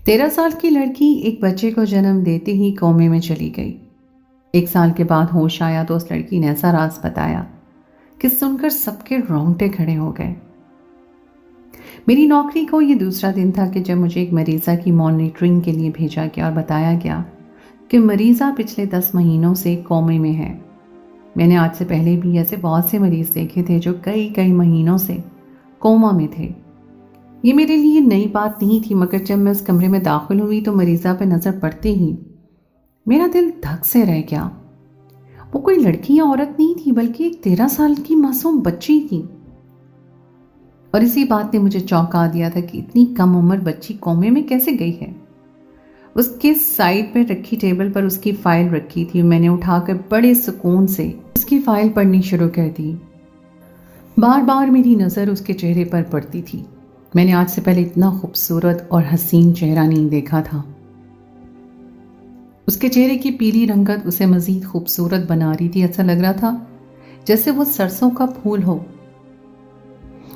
13 साल की लड़की एक बच्चे को जन्म देते ही कोमे में चली गई। 1 साल के बाद होश आया तो उस लड़की ने ऐसा राज बताया कि सुनकर सबके रोंगटे खड़े हो गए। मेरी नौकरी को ये दूसरा दिन था कि जब मुझे एक मरीज़ा की मॉनिटरिंग के लिए भेजा गया और बताया गया कि मरीज़ा पिछले 10 महीनों से कोमे में है। मैंने आज से पहले भी ऐसे बहुत से मरीज़ देखे थे जो कई महीनों से कोमा में थे। ये मेरे लिए नई बात नहीं थी, मगर जब मैं उस कमरे में दाखिल हुई तो मरीज़ा पे नज़र पड़ते ही मेरा दिल धक से रह गया। वो कोई लड़की या औरत नहीं थी, बल्कि एक 13 साल की मासूम बच्ची थी। और इसी बात ने मुझे चौंका दिया था कि इतनी कम उम्र बच्ची कोमे में कैसे गई है। उसके साइड पर रखी टेबल पर उसकी फाइल रखी थी। मैंने उठाकर बड़े सुकून से उसकी फाइल पढ़नी शुरू कर दी। बार बार मेरी नज़र उसके चेहरे पर पड़ती थी। मैंने आज से पहले इतना खूबसूरत और हसीन चेहरा नहीं देखा था। उसके चेहरे की पीली रंगत उसे मजीद खूबसूरत बना रही थी। ऐसा लग रहा था जैसे वो सरसों का फूल हो।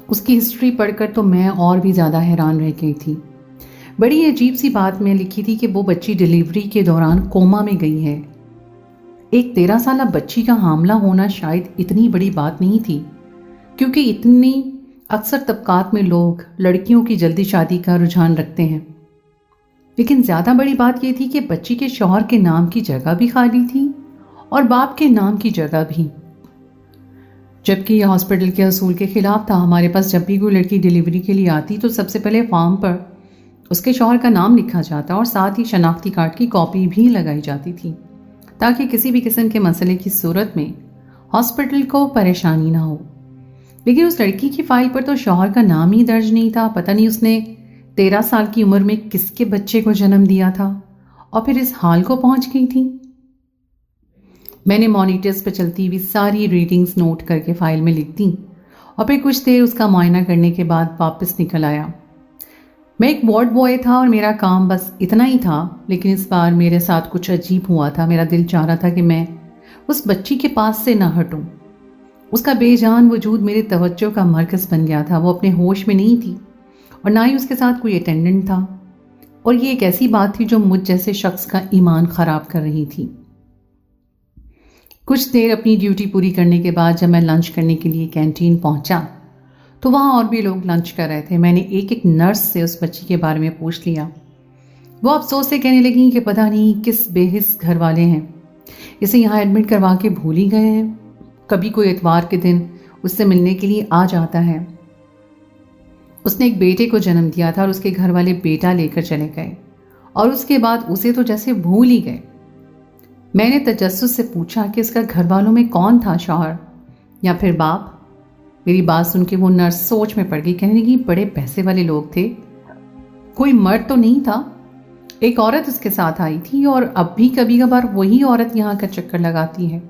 उसकी हिस्ट्री पढ़कर तो मैं और भी ज़्यादा हैरान रह गई थी। बड़ी अजीब सी बात में लिखी थी कि वो बच्ची डिलीवरी के दौरान कोमा में गई है। एक 13 साल बच्ची का हामला होना शायद इतनी बड़ी बात नहीं थी, क्योंकि इतनी अक्सर तबकात में लोग लड़कियों की जल्दी शादी का रुझान रखते हैं। लेकिन ज़्यादा बड़ी बात यह थी कि बच्ची के शौहर के नाम की जगह भी खाली थी और बाप के नाम की जगह भी, जबकि यह हॉस्पिटल के असूल के खिलाफ था। हमारे पास जब भी कोई लड़की डिलीवरी के लिए आती तो सबसे पहले फॉर्म पर उसके शौहर का नाम लिखा जाता और साथ ही शनाख्ती कार्ड की कॉपी भी लगाई जाती थी, ताकि किसी भी किस्म के मसले की सूरत में हॉस्पिटल को परेशानी ना हो। लेकिन उस लड़की की फाइल पर तो शौहर का नाम ही दर्ज नहीं था। पता नहीं उसने 13 साल की उम्र में किसके बच्चे को जन्म दिया था और फिर इस हाल को पहुंच गई थी। मैंने मॉनिटर्स पर चलती हुई सारी रीडिंग्स नोट करके फाइल में लिख दी और फिर कुछ देर उसका मुआयना करने के बाद वापस निकल आया। मैं एक वार्ड बॉय था और मेरा काम बस इतना ही था, लेकिन इस बार मेरे साथ कुछ अजीब हुआ था। मेरा दिल चाह रहा था कि मैं उस बच्ची के पास से ना हटूं। उसका बेजान वजूद मेरे तवज्जो का मरकज़ बन गया था। वो अपने होश में नहीं थी और ना ही उसके साथ कोई अटेंडेंट था, और ये एक ऐसी बात थी जो मुझ जैसे शख्स का ईमान ख़राब कर रही थी। कुछ देर अपनी ड्यूटी पूरी करने के बाद जब मैं लंच करने के लिए कैंटीन पहुंचा तो वहाँ और भी लोग लंच कर रहे थे। मैंने एक नर्स से उस बच्ची के बारे में पूछ लिया। वो अफसोस से कहने लगी कि पता नहीं किस बेहिस घर वाले हैं, इसे यहाँ एडमिट करवा के भूल ही गए हैं। कभी कोई इतवार के दिन उससे मिलने के लिए आ जाता है। उसने एक बेटे को जन्म दिया था और उसके घर वाले बेटा लेकर चले गए और उसके बाद उसे तो जैसे भूल ही गए। मैंने तजस्सुस से पूछा कि इसका घर वालों में कौन था, शौहर या फिर बाप। मेरी बात सुन के वो नर्स सोच में पड़ गई। कहने लगी बड़े पैसे वाले लोग थे, कोई मर्द तो नहीं था। एक औरत उसके साथ आई थी और अब भी कभी कभार वही औरत यहाँ का चक्कर लगाती है।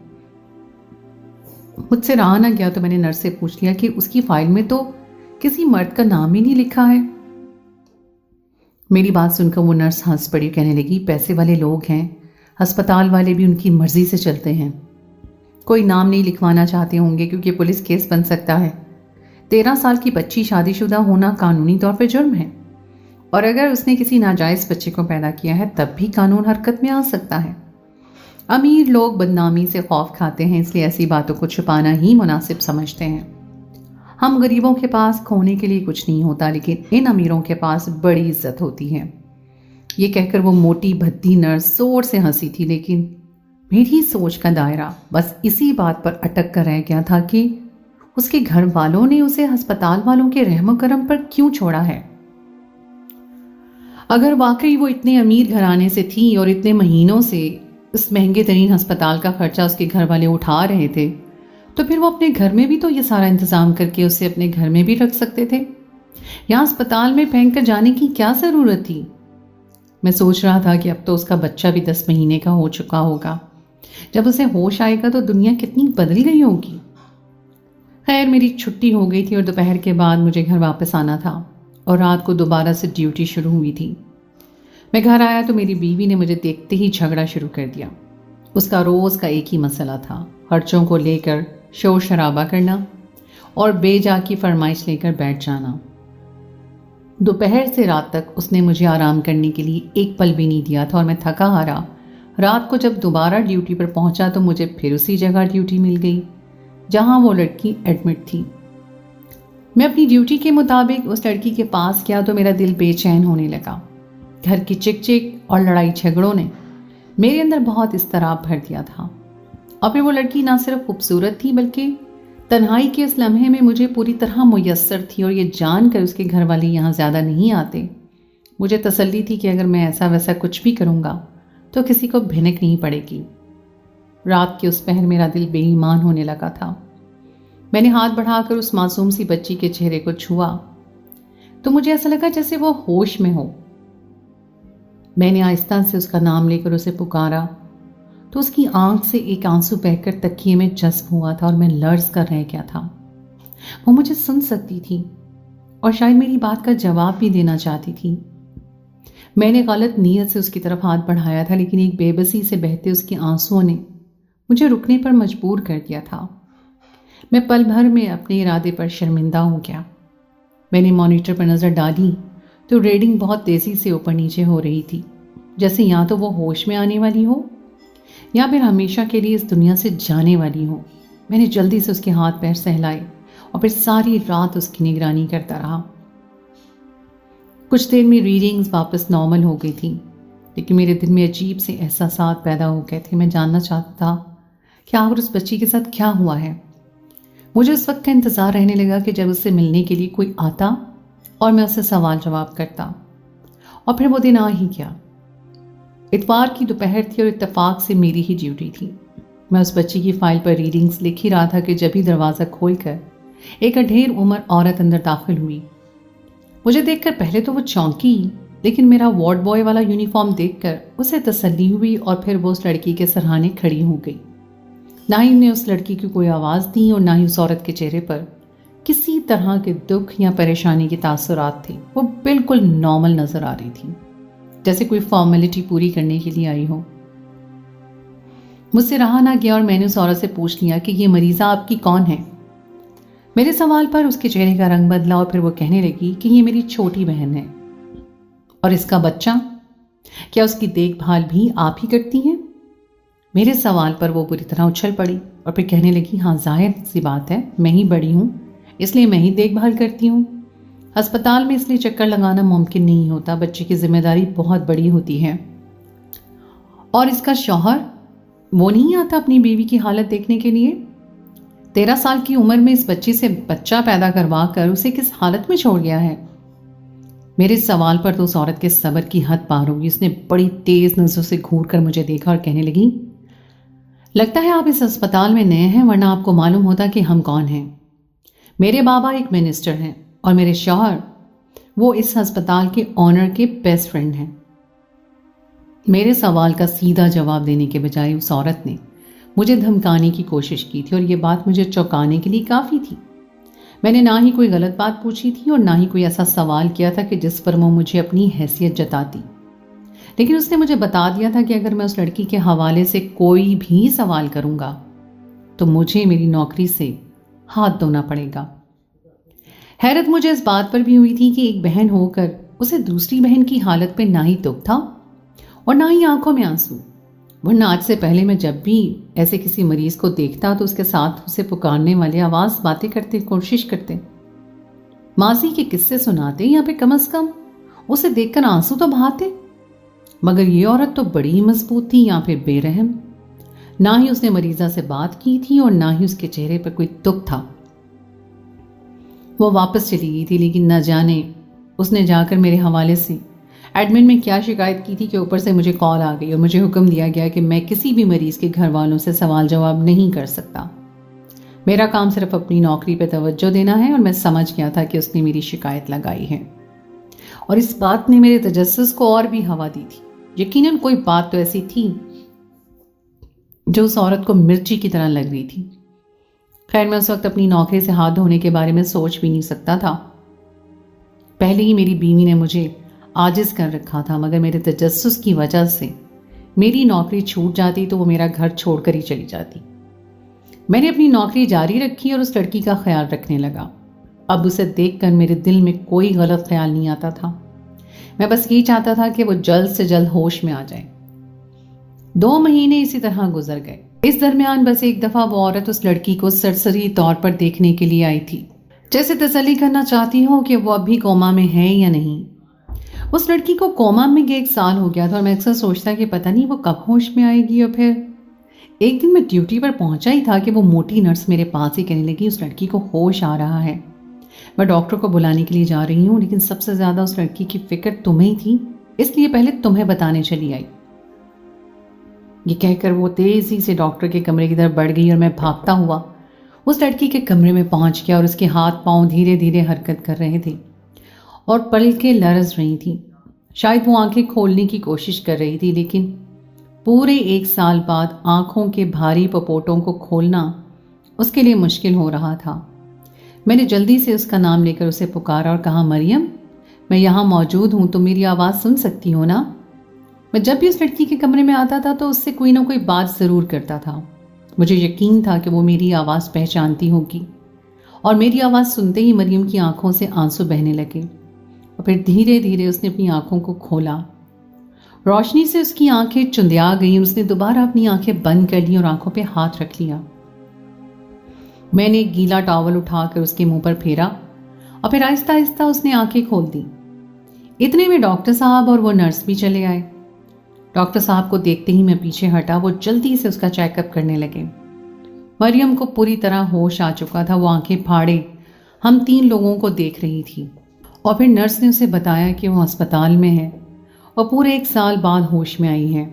मुझसे रहा ना गया तो मैंने नर्स से पूछ लिया कि उसकी फाइल में तो किसी मर्द का नाम ही नहीं लिखा है। मेरी बात सुनकर वो नर्स हंस पड़ी, कहने लगी पैसे वाले लोग हैं, अस्पताल वाले भी उनकी मर्जी से चलते हैं। कोई नाम नहीं लिखवाना चाहते होंगे क्योंकि पुलिस केस बन सकता है। 13 साल की बच्ची शादीशुदा होना कानूनी तौर पर जुर्म है, और अगर उसने किसी नाजायज बच्चे को पैदा किया है तब भी कानून हरकत में आ सकता है। अमीर लोग बदनामी से खौफ खाते हैं, इसलिए ऐसी बातों को छुपाना ही मुनासिब समझते हैं। हम गरीबों के पास खोने के लिए कुछ नहीं होता, लेकिन इन अमीरों के पास बड़ी इज्जत होती है। ये कहकर वो मोटी भद्दी नर्स जोर से हंसी थी, लेकिन मेरी सोच का दायरा बस इसी बात पर अटक कर रह गया था कि उसके घर वालों ने उसे अस्पताल वालों के रहमो करम पर क्यों छोड़ा है। अगर वाकई वो इतने अमीर घराने से थी और इतने महीनों से इस महंगे तरीन अस्पताल का खर्चा उसके घर वाले उठा रहे थे, तो फिर वो अपने घर में भी तो ये सारा इंतजाम करके उसे अपने घर में भी रख सकते थे। यहाँ अस्पताल में फेंक कर जाने की क्या जरूरत थी। मैं सोच रहा था कि अब तो उसका बच्चा भी 10 महीने का हो चुका होगा। जब उसे होश आएगा तो दुनिया कितनी बदल गई होगी। खैर, मेरी छुट्टी हो गई थी और दोपहर के बाद मुझे घर वापस आना था और रात को दोबारा से ड्यूटी शुरू हुई थी। मैं घर आया तो मेरी बीवी ने मुझे देखते ही झगड़ा शुरू कर दिया। उसका रोज़ का एक ही मसला था, खर्चों को लेकर शोर शराबा करना और बेजा की फरमाइश लेकर बैठ जाना। दोपहर से रात तक उसने मुझे आराम करने के लिए एक पल भी नहीं दिया था और मैं थका हारा रात को जब दोबारा ड्यूटी पर पहुंचा तो मुझे फिर उसी जगह ड्यूटी मिल गई जहां वो लड़की एडमिट थी। मैं अपनी ड्यूटी के मुताबिक उस लड़की के पास गया तो मेरा दिल बेचैन होने लगा। घर की चिक चिक और लड़ाई झगड़ों ने मेरे अंदर बहुत इस्तराब भर दिया था। और फिर वो लड़की ना सिर्फ खूबसूरत थी बल्कि तन्हाई के उस लम्हे में मुझे पूरी तरह मुयस्सर थी। और ये जानकर उसके घर वाले यहाँ ज़्यादा नहीं आते, मुझे तसल्ली थी कि अगर मैं ऐसा वैसा कुछ भी करूँगा तो किसी को भिनक नहीं पड़ेगी। रात के उस पहर मेरा दिल बेईमान होने लगा था। मैंने हाथ बढ़ाकर उस मासूम सी बच्ची के चेहरे को छुआ तो मुझे ऐसा लगा जैसे वो होश में हो। मैंने आहिस्ता से उसका नाम लेकर उसे पुकारा तो उसकी आंख से एक आंसू बहकर तकिए में जज्ब हुआ था और मैं लर्ज कर रह गया था। वो मुझे सुन सकती थी और शायद मेरी बात का जवाब भी देना चाहती थी। मैंने गलत नीयत से उसकी तरफ हाथ बढ़ाया था, लेकिन एक बेबसी से बहते उसके आंसुओं ने मुझे रुकने पर मजबूर कर दिया था। मैं पल भर में अपने इरादे पर शर्मिंदा हो गया। मैंने मॉनिटर पर नजर डाली तो रीडिंग बहुत तेजी से ऊपर नीचे हो रही थी, जैसे या तो वो होश में आने वाली हो या फिर हमेशा के लिए इस दुनिया से जाने वाली हो। मैंने जल्दी से उसके हाथ पैर सहलाए और फिर सारी रात उसकी निगरानी करता रहा। कुछ देर में रीडिंग्स वापस नॉर्मल हो गई थी, लेकिन मेरे दिल में अजीब से एहसासात पैदा हो गए थे। मैं जानना चाहता था कि आखिर उस बच्ची के साथ क्या हुआ है। मुझे उस वक्त का इंतजार रहने लगा कि जब उससे मिलने के लिए कोई आता और मैं उससे सवाल जवाब करता। और फिर वो दिन आ ही गया। इतवार की दोपहर थी और इत्तेफाक से मेरी ही ड्यूटी थी। मैं उस बच्ची की फाइल पर रीडिंग्स लिख ही रहा था कि जब ही दरवाज़ा खोलकर एक अढेर उम्र औरत अंदर दाखिल हुई। मुझे देखकर पहले तो वो चौंकी, लेकिन मेरा वार्ड बॉय वाला यूनिफॉर्म देखकर उसे तसल्ली हुई और फिर वो उस लड़की के सरहाने खड़ी हो गई। ना ही उन्हें उस लड़की की कोई आवाज़ दी और ना ही उस औरत के चेहरे पर किसी तरह के दुख या परेशानी के तासुरात थे। वो बिल्कुल नॉर्मल नजर आ रही थी, जैसे कोई फॉर्मेलिटी पूरी करने के लिए आई हो। मुझसे रहा ना गया और मैंने उस औरत से पूछ लिया कि ये मरीज़ा आपकी कौन है। मेरे सवाल पर उसके चेहरे का रंग बदला और फिर वो कहने लगी कि ये मेरी छोटी बहन है। और इसका बच्चा, क्या उसकी देखभाल भी आप ही करती हैं? मेरे सवाल पर वो बुरी तरह उछल पड़ी और फिर कहने लगी, हाँ जाहिर सी बात है, मैं ही बड़ी हूँ इसलिए मैं ही देखभाल करती हूँ। अस्पताल में इसलिए चक्कर लगाना मुमकिन नहीं होता, बच्चे की जिम्मेदारी बहुत बड़ी होती है। और इसका शौहर, वो नहीं आता अपनी बीवी की हालत देखने के लिए? 13 साल की उम्र में इस बच्ची से बच्चा पैदा करवा कर उसे किस हालत में छोड़ गया है? मेरे सवाल पर तो उस औरत के सब्र की हद पार होगी। उसने बड़ी तेज नजरों से घूर कर मुझे देखा और कहने लगी, लगता है आप इस अस्पताल में नए हैं, वरना आपको मालूम होता कि हम कौन हैं। मेरे बाबा एक मिनिस्टर हैं और मेरे शौहर वो इस अस्पताल के ऑनर के बेस्ट फ्रेंड हैं। मेरे सवाल का सीधा जवाब देने के बजाय उस औरत ने मुझे धमकाने की कोशिश की थी और ये बात मुझे चौंकाने के लिए काफ़ी थी। मैंने ना ही कोई गलत बात पूछी थी और ना ही कोई ऐसा सवाल किया था कि जिस पर वो मुझे अपनी हैसियत जताती, लेकिन उसने मुझे बता दिया था कि अगर मैं उस लड़की के हवाले से कोई भी सवाल करूंगा तो मुझे मेरी नौकरी से हाथ धोना पड़ेगा। हैरत मुझे इस बात पर भी हुई थी कि एक बहन होकर उसे दूसरी बहन की हालत पे ना ही दुख था और ना ही आंखों में आंसू। वरना आज से पहले मैं जब भी ऐसे किसी मरीज को देखता तो उसके साथ उसे पुकारने वाले आवाज बातें करते, कोशिश करते, माजी के किस्से सुनाते या फिर कम से कम उसे देखकर आंसू तो बहाते। मगर ये औरत तो बड़ी ही मजबूत थी या फिर बेरहम। ना ही उसने मरीजा से बात की थी और ना ही उसके चेहरे पर कोई दुख था। वो वापस चली गई थी, लेकिन न जाने उसने जाकर मेरे हवाले से एडमिन में क्या शिकायत की थी कि ऊपर से मुझे कॉल आ गई और मुझे हुक्म दिया गया कि मैं किसी भी मरीज के घर वालों से सवाल जवाब नहीं कर सकता। मेरा काम सिर्फ अपनी नौकरी पर तवज्जो देना है और मैं समझ गया था कि उसने मेरी शिकायत लगाई है और इस बात ने मेरे तजस्सुस को और भी हवा दी थी। यकीनन कोई बात तो ऐसी थी जो उस औरत को मिर्ची की तरह लग रही थी। खैर, मैं उस वक्त अपनी नौकरी से हाथ धोने के बारे में सोच भी नहीं सकता था। पहले ही मेरी बीवी ने मुझे आजिज कर रखा था, मगर मेरे तजस्सुस की वजह से मेरी नौकरी छूट जाती तो वो मेरा घर छोड़कर ही चली जाती। मैंने अपनी नौकरी जारी रखी और उस लड़की का ख्याल रखने लगा। اب اسے دیکھ کر میرے دل میں کوئی غلط خیال نہیں آتا تھا. میں بس یہ چاہتا تھا کہ وہ جلد سے جلد ہوش میں آ جائے. 2 مہینے اسی طرح گزر گئے. اس درمیان بس ایک دفعہ وہ عورت اس لڑکی کو سرسری طور پر دیکھنے کے لیے آئی تھی، جیسے تسلی کرنا چاہتی ہو کہ وہ اب بھی کوما میں ہے یا نہیں. اس لڑکی کو کوما میں 1 سال ہو گیا تھا اور میں اکثر سوچتا کہ پتہ نہیں وہ کب ہوش میں آئے گی. اور پھر ایک دن میں ڈیوٹی پر پہنچا ہی تھا کہ وہ موٹی نرس میرے پاس ہی کہنے لگی اس لڑکی کو ہوش آ رہا ہے. میں ڈاکٹر کو بلانے کے لیے جا رہی ہوں، لیکن سب سے زیادہ اس لڑکی کی فکر تمہیں تھی، اس لیے پہلے تمہیں بتانے چلی آئی. یہ کہہ کر وہ تیزی سے ڈاکٹر کے کمرے کی طرف بڑھ گئی اور میں بھاگتا ہوا اس لڑکی کے کمرے میں پہنچ گیا اور اس کے ہاتھ پاؤں دھیرے دھیرے حرکت کر رہے تھے اور پلکیں لرز رہی تھیں. شاید وہ آنکھیں کھولنے کی کوشش کر رہی تھی، لیکن پورے 1 سال بعد آنکھوں کے بھاری پپوٹوں کو کھولنا اس کے لیے مشکل ہو رہا تھا. میں نے جلدی سے اس کا نام لے کر اسے پکارا اور کہا، مریم، میں یہاں موجود ہوں، تم میری آواز سن سکتی ہو نا؟ میں جب بھی اس لڑکی کے کمرے میں آتا تھا تو اس سے کوئی نہ کوئی بات ضرور کرتا تھا. مجھے یقین تھا کہ وہ میری آواز پہچانتی ہوگی، اور میری آواز سنتے ہی مریم کی آنکھوں سے آنسو بہنے لگے اور پھر دھیرے دھیرے اس نے اپنی آنکھوں کو کھولا. روشنی سے اس کی آنکھیں چندیا گئیں. اس نے دوبارہ اپنی آنکھیں بند کر لی اور آنکھوں پہ ہاتھ رکھ لیا. میں نے ایک گیلا ٹاول اٹھا کر اس کے منہ پر پھیرا اور پھر آہستہ آہستہ اس نے آنکھیں کھول دی. اتنے میں ڈاکٹر صاحب اور وہ نرس بھی چلے آئے. ڈاکٹر صاحب کو دیکھتے ہی میں پیچھے ہٹا. وہ جلدی سے اس کا چیک اپ کرنے لگے. مریم کو پوری طرح ہوش آ چکا تھا. وہ آنکھیں پھاڑے ہم 3 لوگوں کو دیکھ رہی تھی اور پھر نرس نے اسے بتایا کہ وہ ہسپتال میں ہے اور پورے 1 سال بعد ہوش میں آئی ہے.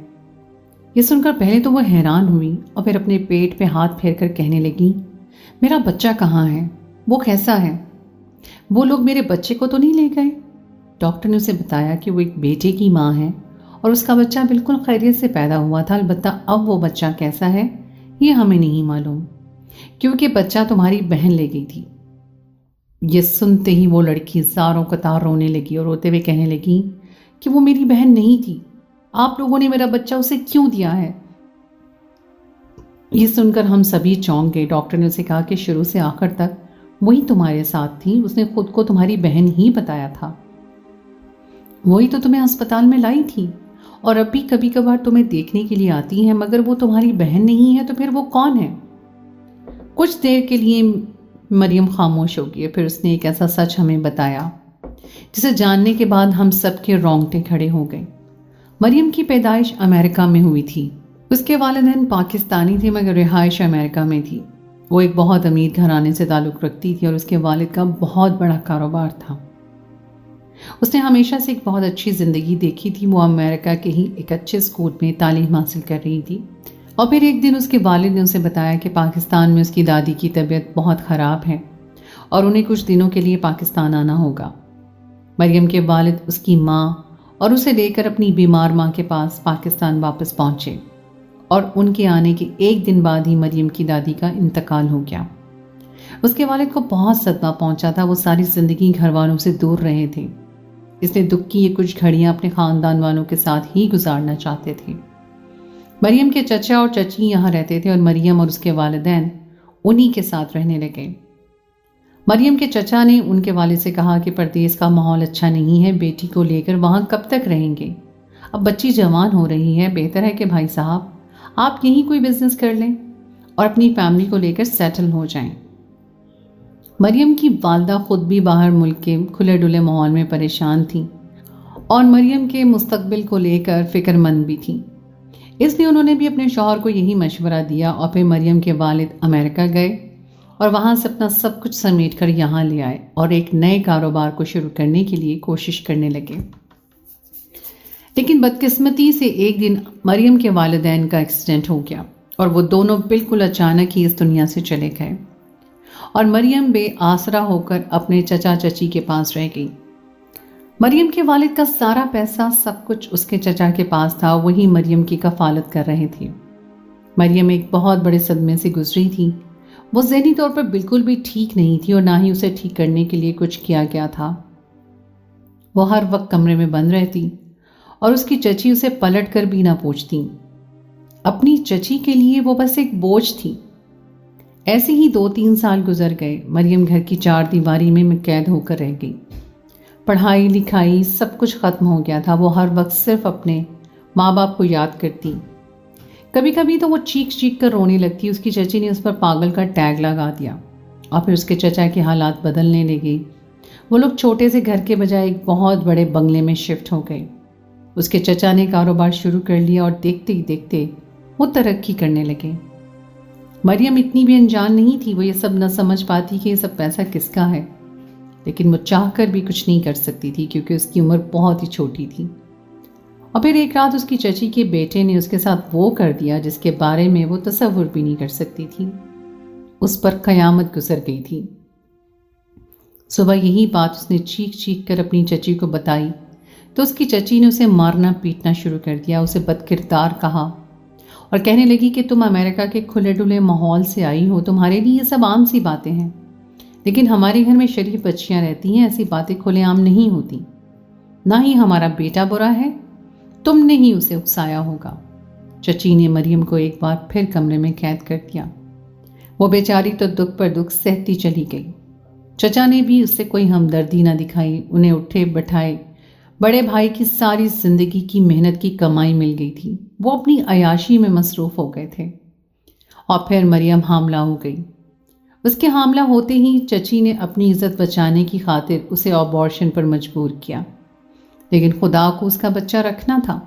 یہ سن کر پہلے تو وہ حیران ہوئی اور پھر اپنے پیٹ پہ ہاتھ پھیر کر کہنے لگی، میرا بچہ کہاں ہے؟ وہ کیسا ہے؟ وہ لوگ میرے بچے کو تو نہیں لے گئے؟ ڈاکٹر نے اسے بتایا کہ وہ ایک بیٹے کی ماں ہے اور اس کا بچہ بالکل خیریت سے پیدا ہوا تھا. البتہ اب وہ بچہ کیسا ہے یہ ہمیں نہیں معلوم، کیونکہ بچہ تمہاری بہن لے گئی تھی. یہ سنتے ہی وہ لڑکی زاروں قطار رونے لگی اور روتے ہوئے کہنے لگی کہ وہ میری بہن نہیں تھی. آپ لوگوں نے میرا بچہ اسے کیوں دیا ہے؟ یہ سن کر ہم سبھی چونک گئے. ڈاکٹر نے اسے کہا کہ شروع سے آخر تک وہی تمہارے ساتھ تھی. اس نے خود کو تمہاری بہن ہی بتایا تھا. وہی تو تمہیں ہسپتال میں لائی تھی اور اب بھی کبھی کبھار تمہیں دیکھنے کے لیے آتی ہے. مگر وہ تمہاری بہن نہیں ہے تو پھر وہ کون ہے؟ کچھ دیر کے لیے مریم خاموش ہو گئی. پھر اس نے ایک ایسا سچ ہمیں بتایا جسے جاننے کے بعد ہم سب کے رونگٹے کھڑے ہو گئے. مریم کی پیدائش امریکہ میں ہوئی تھی. اس کے والدین پاکستانی تھے مگر رہائش امریکہ میں تھی. وہ ایک بہت امیر گھرانے سے تعلق رکھتی تھی اور اس کے والد کا بہت بڑا کاروبار تھا. اس نے ہمیشہ سے ایک بہت اچھی زندگی دیکھی تھی. وہ امریکہ کے ہی ایک اچھے اسکول میں تعلیم حاصل کر رہی تھی اور پھر ایک دن اس کے والد نے اسے بتایا کہ پاکستان میں اس کی دادی کی طبیعت بہت خراب ہے اور انہیں کچھ دنوں کے لیے پاکستان آنا ہوگا. مریم کے والد اس کی ماں اور اسے لے کر اپنی بیمار ماں کے پاس پاکستان واپس پہنچے اور ان کے آنے کے 1 دن بعد ہی مریم کی دادی کا انتقال ہو گیا. اس کے والد کو بہت صدمہ پہنچا تھا. وہ ساری زندگی گھر والوں سے دور رہے تھے. اس نے دکھ کی یہ کچھ گھڑیاں اپنے خاندان والوں کے ساتھ ہی گزارنا چاہتے تھے. مریم کے چچا اور چچی یہاں رہتے تھے اور مریم اور اس کے والدین انہی کے ساتھ رہنے لگے. مریم کے چچا نے ان کے والد سے کہا کہ پردیس کا ماحول اچھا نہیں ہے، بیٹی کو لے کر وہاں کب تک رہیں گے؟ اب بچی جوان ہو رہی ہے، بہتر ہے کہ بھائی صاحب آپ یہیں کوئی بزنس کر لیں اور اپنی فیملی کو لے کر سیٹل ہو جائیں. مریم کی والدہ خود بھی باہر ملک کے کھلے ڈلے ماحول میں پریشان تھیں اور مریم کے مستقبل کو لے کر فکر مند بھی تھیں. اس لیے انہوں نے بھی اپنے شوہر کو یہی مشورہ دیا اور پھر مریم کے والد امریکہ گئے اور وہاں سے اپنا سب کچھ سمیٹ کر یہاں لے آئے اور ایک نئے کاروبار کو شروع کرنے کے لیے کوشش کرنے لگے. لیکن بدقسمتی سے ایک دن مریم کے والدین کا ایکسیڈنٹ ہو گیا اور وہ دونوں بالکل اچانک ہی اس دنیا سے چلے گئے اور مریم بے آسرا ہو کر اپنے چچا چچی کے پاس رہ گئی. مریم کے والد کا سارا پیسہ سب کچھ اس کے چچا کے پاس تھا. وہی مریم کی کفالت کر رہے تھے. مریم ایک بہت بڑے صدمے سے گزری تھی. وہ ذہنی طور پر بالکل بھی ٹھیک نہیں تھی اور نہ ہی اسے ٹھیک کرنے کے لیے کچھ کیا گیا تھا. وہ ہر وقت کمرے میں بند رہتی اور اس کی چچی اسے پلٹ کر بھی نہ پوچھتی. اپنی چچی کے لیے وہ بس ایک بوجھ تھی. ऐसे ही 2-3 साल गुजर गए। मरियम घर की 4 दीवारी में कैद होकर रह गई। पढ़ाई लिखाई सब कुछ खत्म हो गया था। वो हर वक्त सिर्फ अपने माँ बाप को याद करती। कभी कभी तो वो चीख चीख कर रोने लगती। उसकी चची ने उस पर पागल का टैग लगा दिया और फिर उसके चचा के हालात बदलने लगे। वो लोग छोटे से घर के बजाय एक बहुत बड़े बंगले में शिफ्ट हो गए। उसके चचा ने कारोबार शुरू कर लिया और देखते ही देखते वो तरक्की करने लगे। मरियम इतनी भी अनजान नहीं थी। वो ये सब न समझ पाती कि ये सब पैसा किसका है, लेकिन वो चाह कर भी कुछ नहीं कर सकती थी क्योंकि उसकी उम्र बहुत ही छोटी थी। और फिर एक रात उसकी चची के बेटे ने उसके साथ वो कर दिया जिसके बारे में वो तसव्वुर भी नहीं कर सकती थी। उस पर कयामत गुजर गई थी। सुबह यही बात उसने चीख चीख कर अपनी चची को बताई तो उसकी चची ने उसे मारना पीटना शुरू कर दिया। उसे बदकिरदार कहा और कहने लगी कि तुम अमेरिका के खुले डुले माहौल से आई हो, तुम्हारे लिए ये सब आम सी बातें हैं, लेकिन हमारे घर में शरीफ बच्चियां रहती हैं, ऐसी बातें खुलेआम नहीं होती। ना ही हमारा बेटा बुरा है, तुमने ही उसे उकसाया होगा। चची ने मरियम को एक बार फिर कमरे में कैद कर दिया। वो बेचारी तो दुख पर दुख सहती चली गई। चचा ने भी उससे कोई हमदर्दी न दिखाई। उन्हें उठे बैठाए बड़े भाई की सारी जिंदगी की मेहनत की कमाई मिल गई थी। वो अपनी अयाशी में मसरूफ हो गए थे। और फिर मरियम हामला हो गई। उसके हामला होते ही चची ने अपनी इज्जत बचाने की खातिर उसे अबॉर्शन पर मजबूर किया, लेकिन खुदा को उसका बच्चा रखना था।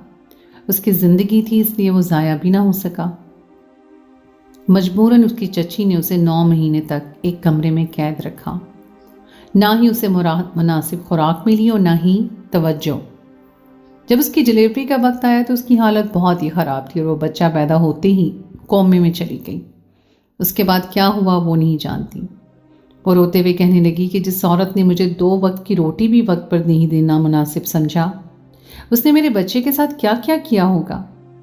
उसकी जिंदगी थी, इसलिए वो जाया भी ना हो सका। मजबूरन उसकी चची ने उसे 9 महीने तक एक कमरे में कैद रखा। ना ही उसे मुनासिब खुराक मिली और ना ही तवज्जो। जब उसकी डिलीवरी का वक्त आया तो उसकी हालत बहुत ही ख़राब थी और वो बच्चा पैदा होते ही कोमे में चली गई। उसके बाद क्या हुआ वो नहीं जानती। वो रोते हुए कहने लगी कि जिस औरत ने मुझे 2 वक्त की रोटी भी वक्त पर नहीं देना मुनासिब समझा, उसने मेरे बच्चे के साथ क्या क्या किया होगा।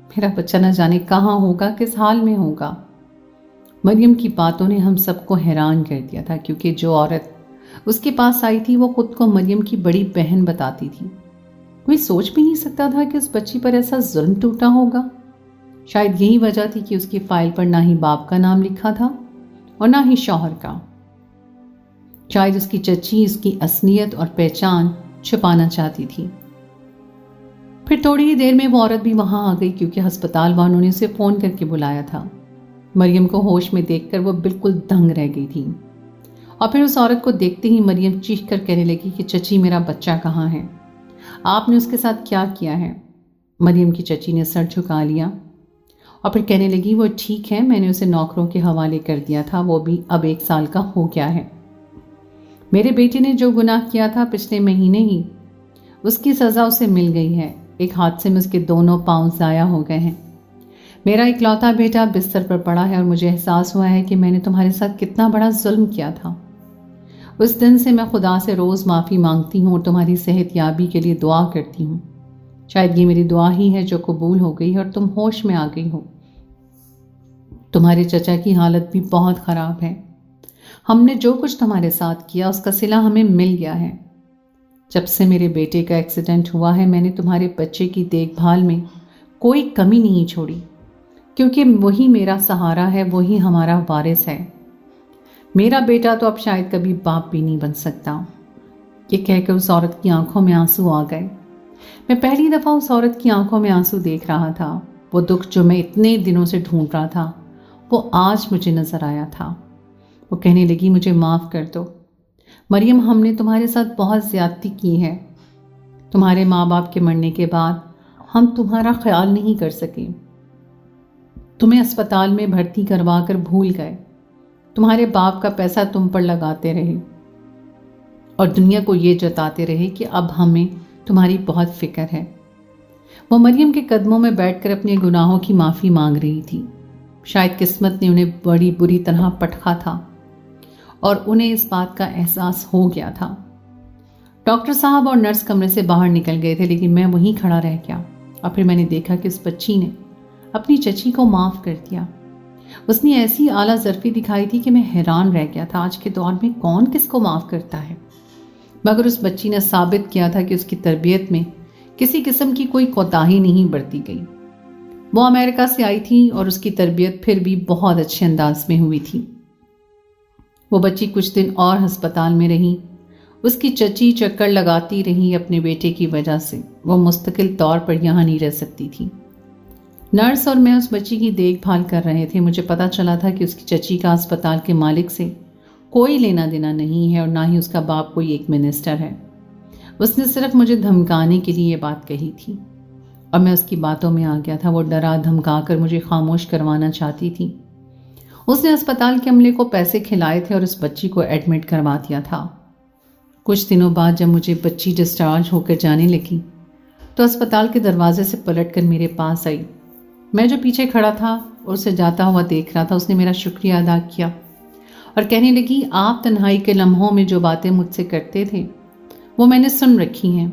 मेरा बच्चा न जाने कहाँ होगा, किस हाल में होगा। मरियम की बातों ने हम सबको हैरान कर दिया था, क्योंकि जो औरत उसके पास आई थी वो खुद को मरियम की बड़ी बहन बताती थी। कोई सोच भी नहीं सकता था कि उस बच्ची पर ऐसा जुल्म टूटा होगा। शायद यही वजह थी कि उसकी फाइल पर ना ही बाप का नाम लिखा था और ना ही शौहर का। शायद उसकी चची इसकी असलियत और पहचान छुपाना चाहती थी। फिर थोड़ी ही देर में वो औरत भी वहां आ गई, क्योंकि अस्पताल वालों ने उसे फोन करके बुलाया था। मरियम को होश में देखकर वो बिल्कुल दंग रह गई थी। और फिर उस औरत को देखते ही मरियम चीख कर कहने लगी कि चची, मेरा बच्चा कहाँ है? आपने उसके साथ क्या किया है? मरियम की चची ने सर झुका लिया और फिर कहने लगी, वो ठीक है, मैंने उसे नौकरों के हवाले कर दिया था, वो भी अब 1 साल का हो गया है। मेरे बेटे ने जो गुनाह किया था पिछले महीने ही, उसकी सज़ा उसे मिल गई है। एक हादसे में उसके दोनों पाँव ज़ाया हो गए हैं। मेरा इकलौता बेटा बिस्तर पर पड़ा है और मुझे एहसास हुआ है कि मैंने तुम्हारे साथ कितना बड़ा जुल्म किया था। उस दिन से मैं खुदा से रोज़ माफ़ी मांगती हूँ और तुम्हारी सेहत याबी के लिए दुआ करती हूँ। शायद ये मेरी दुआ ही है जो कबूल हो गई और तुम होश में आ गई हो। तुम्हारे चचा की हालत भी बहुत ख़राब है। हमने जो कुछ तुम्हारे साथ किया उसका सिला हमें मिल गया है। जब से मेरे बेटे का एक्सीडेंट हुआ है, मैंने तुम्हारे बच्चे की देखभाल में कोई कमी नहीं छोड़ी, क्योंकि वही मेरा सहारा है, वही हमारा वारिस है। मेरा बेटा तो अब शायद कभी बाप भी नहीं बन सकता। ये कहकर उस औरत की आंखों में आंसू आ गए। मैं पहली दफ़ा उस औरत की आंखों में आंसू देख रहा था। वो दुख जो मैं इतने दिनों से ढूंढ रहा था वो आज मुझे नजर आया था। वो कहने लगी, मुझे माफ़ कर दो मरियम, हमने तुम्हारे साथ बहुत ज़्यादती की है। तुम्हारे माँ बाप के मरने के बाद हम तुम्हारा ख्याल नहीं कर सके। तुम्हें अस्पताल में भर्ती करवा कर भूल गए। तुम्हारे बाप का पैसा तुम पर लगाते रहे और दुनिया को ये जताते रहे कि अब हमें तुम्हारी बहुत फिक्र है। वो मरियम के कदमों में बैठकर अपने गुनाहों की माफ़ी मांग रही थी। शायद किस्मत ने उन्हें बड़ी बुरी तरह पटखा था और उन्हें इस बात का एहसास हो गया था। डॉक्टर साहब और नर्स कमरे से बाहर निकल गए थे, लेकिन मैं वहीं खड़ा रह गया और फिर मैंने देखा कि उस बच्ची ने अपनी चची को माफ़ कर दिया। उसने ऐसी आला ज़र्फ़ी दिखाई थी कि मैं हैरान रह गया था। आज के दौर में कौन किसको माफ़ करता है, मगर उस बच्ची ने साबित किया था कि उसकी तरबियत में किसी किस्म की कोई कोताही नहीं बरती गई। वो अमेरिका से आई थी और उसकी तरबियत फिर भी बहुत अच्छे अंदाज में हुई थी। وہ بچی کچھ دن اور ہسپتال میں رہی. اس کی چچی چکر لگاتی رہی اپنے بیٹے کی وجہ سے. وہ مستقل طور پر یہاں نہیں رہ سکتی تھی. نرس اور میں اس بچی کی دیکھ بھال کر رہے تھے. مجھے پتا چلا تھا کہ اس کی چچی کا ہسپتال کے مالک سے کوئی لینا دینا نہیں ہے اور نہ ہی اس کا باپ کوئی ایک منسٹر ہے. اس نے صرف مجھے دھمکانے کے لیے یہ بات کہی تھی اور میں اس کی باتوں میں آ گیا تھا. وہ ڈرا دھمکا کر مجھے خاموش کروانا چاہتی تھی. اس نے اسپتال کے عملے کو پیسے کھلائے تھے اور اس بچی کو ایڈمٹ کروا دیا تھا. کچھ دنوں بعد جب مجھے بچی ڈسچارج ہو کر جانے لگی تو اسپتال کے دروازے سے پلٹ کر میرے پاس آئی. میں جو پیچھے کھڑا تھا اور اسے جاتا ہوا دیکھ رہا تھا، اس نے میرا شکریہ ادا کیا اور کہنے لگی، آپ تنہائی کے لمحوں میں جو باتیں مجھ سے کرتے تھے وہ میں نے سن رکھی ہیں.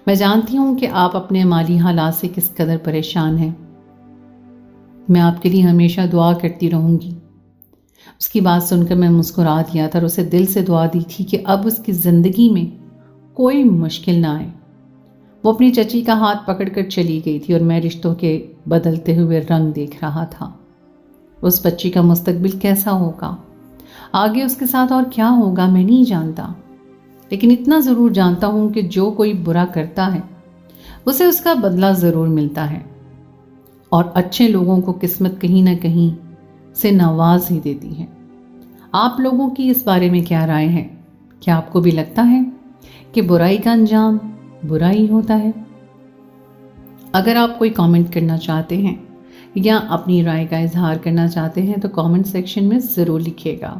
میں جانتی ہوں کہ آپ اپنے مالی حالات سے کس قدر پریشان ہیں. میں آپ کے لیے ہمیشہ دعا کرتی رہوں گی. اس کی بات سن کر میں مسکرا دیا تھا اور اسے دل سے دعا دی تھی کہ اب اس کی زندگی میں کوئی مشکل نہ آئے. وہ اپنی چچی کا ہاتھ پکڑ کر چلی گئی تھی اور میں رشتوں کے بدلتے ہوئے رنگ دیکھ رہا تھا. اس بچی کا مستقبل کیسا ہوگا، آگے اس کے ساتھ اور کیا ہوگا، میں نہیں جانتا. لیکن اتنا ضرور جانتا ہوں کہ جو کوئی برا کرتا ہے اسے اس کا بدلہ ضرور ملتا ہے اور اچھے لوگوں کو قسمت کہیں نہ کہیں سے نواز ہی دیتی ہے. آپ لوگوں کی اس بارے میں کیا رائے ہے؟ کیا آپ کو بھی لگتا ہے کہ برائی کا انجام برا ہی ہوتا ہے؟ اگر آپ کوئی کامنٹ کرنا چاہتے ہیں یا اپنی رائے کا اظہار کرنا چاہتے ہیں تو کامنٹ سیکشن میں ضرور لکھیے گا.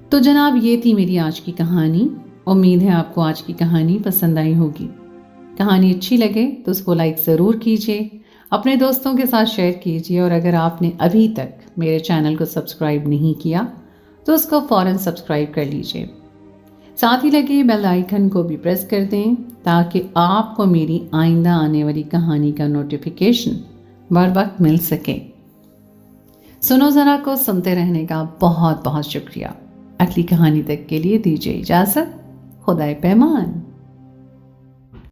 تو جناب، یہ تھی میری آج کی کہانی. امید ہے آپ کو آج کی کہانی پسند آئی ہوگی. کہانی اچھی لگے تو اس کو لائک ضرور کیجیے، اپنے دوستوں کے ساتھ شیئر کیجیے اور اگر آپ نے ابھی تک میرے چینل کو سبسکرائب نہیں کیا تو اس کو فوراً سبسکرائب کر لیجیے. ساتھ ہی لگے بیل آئیکن کو بھی پریس کر دیں تاکہ آپ کو میری آئندہ آنے والی کہانی کا نوٹیفیکیشن بر وقت مل سکے. سنو ذرا کو سنتے رہنے کا بہت بہت شکریہ. اگلی کہانی تک کے لیے دیجیے اجازت. خدائے پیمان.